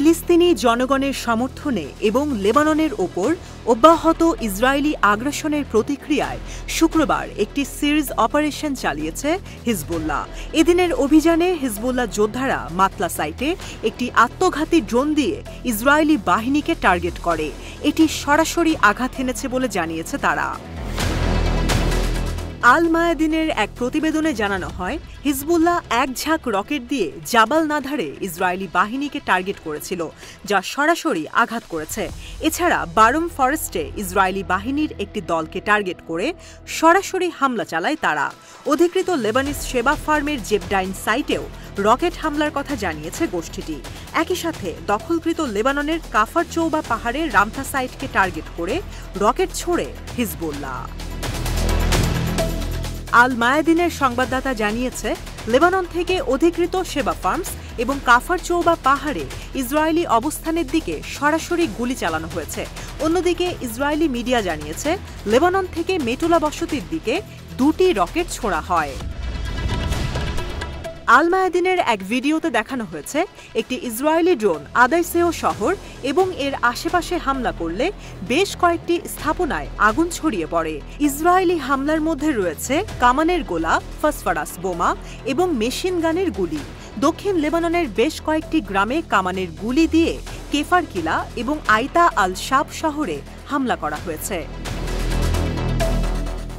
ফিলিস্তিনি জনগণের সমর্থনে এবং লেবাননের ওপর অব্যাহত ইসরায়েলি আগ্রাসনের প্রতিক্রিয়ায় শুক্রবার একটি সিরিজ অপারেশন চালিয়েছে হিজবুল্লাহ। এদিনের অভিযানে হিজবুল্লাহ যোদ্ধারা মাতলা সাইটে একটি আত্মঘাতী ড্রোন দিয়ে ইসরায়েলি বাহিনীকে টার্গেট করে। এটি সরাসরি আঘাত এনেছে বলে জানিয়েছে তারা। আল মায়াদিনের এক প্রতিবেদনে জানানো হয়, হিজবুল্লাহ এক ঝাঁক রকেট দিয়ে জাবাল নাধারে ইসরায়েলি বাহিনীকে টার্গেট করেছিল, যা সরাসরি আঘাত করেছে। এছাড়া বারুম ফরেস্টে ইসরায়েলি বাহিনীর একটি দলকে টার্গেট করে সরাসরি হামলা চালায় তারা। অধিকৃত লেবানিজ সেবা ফার্মের জেবডাইন সাইটেও রকেট হামলার কথা জানিয়েছে গোষ্ঠীটি। একই সাথে দখলকৃত লেবাননের কাফার চৌবা পাহাড়ের রামথা সাইটকে টার্গেট করে রকেট ছোড়ে হিজবুল্লাহ। আল মায়াদিনের সংবাদদাতা জানিয়েছে, লেবানন থেকে অধিকৃত সেবা ফার্মস এবং কাফার চৌবা পাহাড়ে ইসরায়েলি অবস্থানের দিকে সরাসরি গুলি চালানো হয়েছে। অন্যদিকে ইসরায়েলি মিডিয়া জানিয়েছে, লেবানন থেকে মেটুলা বসতির দিকে 2টি রকেট ছোড়া হয়। আল মায়াদিনের এক ভিডিওতে দেখানো হয়েছে, একটি ইসরায়েলি ড্রোন আদাইসেও শহর এবং এর আশেপাশে হামলা করলে বেশ কয়েকটি স্থাপনায় আগুন ছড়িয়ে পড়ে। ইসরায়েলি হামলার মধ্যে রয়েছে কামানের গোলা, ফসফরাস বোমা এবং মেশিন গানের গুলি। দক্ষিণ লেবাননের বেশ কয়েকটি গ্রামে কামানের গুলি দিয়ে কেফার কিলা এবং আইতা আল শাব শহরে হামলা করা হয়েছে।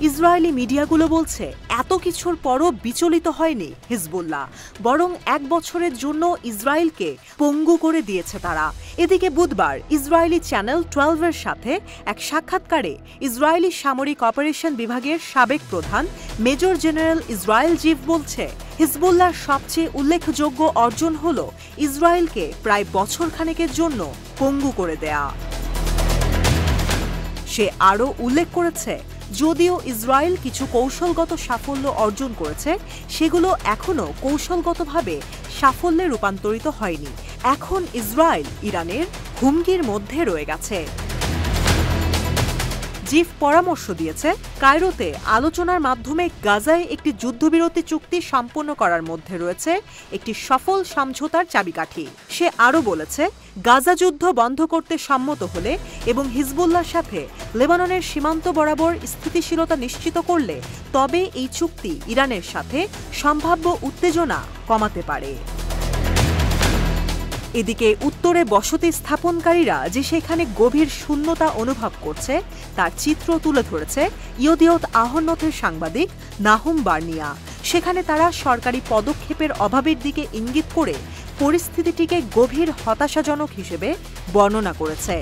ইসরায়েলি মিডিয়াগুলো বলছে, এত কিছুর পরও বিচলিত হয়নি হিজবুল্লাহ, বরং 1 বছরের জন্য ইসরায়েলকে পঙ্গু করে দিয়েছে তারা। এদিকে বুধবার ইসরায়েলি চ্যানেল 12-এর সাথে এক সাক্ষাৎকারে ইসরায়েলি সামরিক অপারেশন বিভাগের সাবেক প্রধান মেজর জেনারেল ইসরায়েল জিভ বলছে, হিজবুল্লাহর সবচেয়ে উল্লেখযোগ্য অর্জন হল ইসরায়েলকে প্রায় বছরখানেকের জন্য পঙ্গু করে দেয়া। সে আরও উল্লেখ করেছে, যদিও ইসরায়েল কিছু কৌশলগত সাফল্য অর্জন করেছে, সেগুলো এখনও কৌশলগতভাবে সাফল্যে রূপান্তরিত হয়নি। এখন ইসরায়েল ইরানের হুমকির মধ্যে রয়ে গেছে। জিভ পরামর্শ দিয়েছে, কায়রোতে আলোচনার মাধ্যমে গাজায় একটি যুদ্ধবিরতি চুক্তি সম্পন্ন করার মধ্যে রয়েছে একটি সফল সমঝোতার চাবিকাঠি। সে আরও বলেছে, গাজা যুদ্ধ বন্ধ করতে সম্মত হলে এবং হিজবুল্লাহর সাথে লেবাননের সীমান্ত বরাবর স্থিতিশীলতা নিশ্চিত করলে তবে এই চুক্তি ইরানের সাথে সম্ভাব্য উত্তেজনা কমাতে পারে। এদিকে উত্তরে বসতি স্থাপনকারীরা যে সেখানে গভীর শূন্যতা অনুভব করছে তার চিত্র তুলে ধরেছে ইয়দিয়ত আহরনথের সাংবাদিক নাহুম বার্নিয়া। সেখানে তারা সরকারি পদক্ষেপের অভাবের দিকে ইঙ্গিত করে পরিস্থিতিটিকে গভীর হতাশাজনক হিসেবে বর্ণনা করেছে।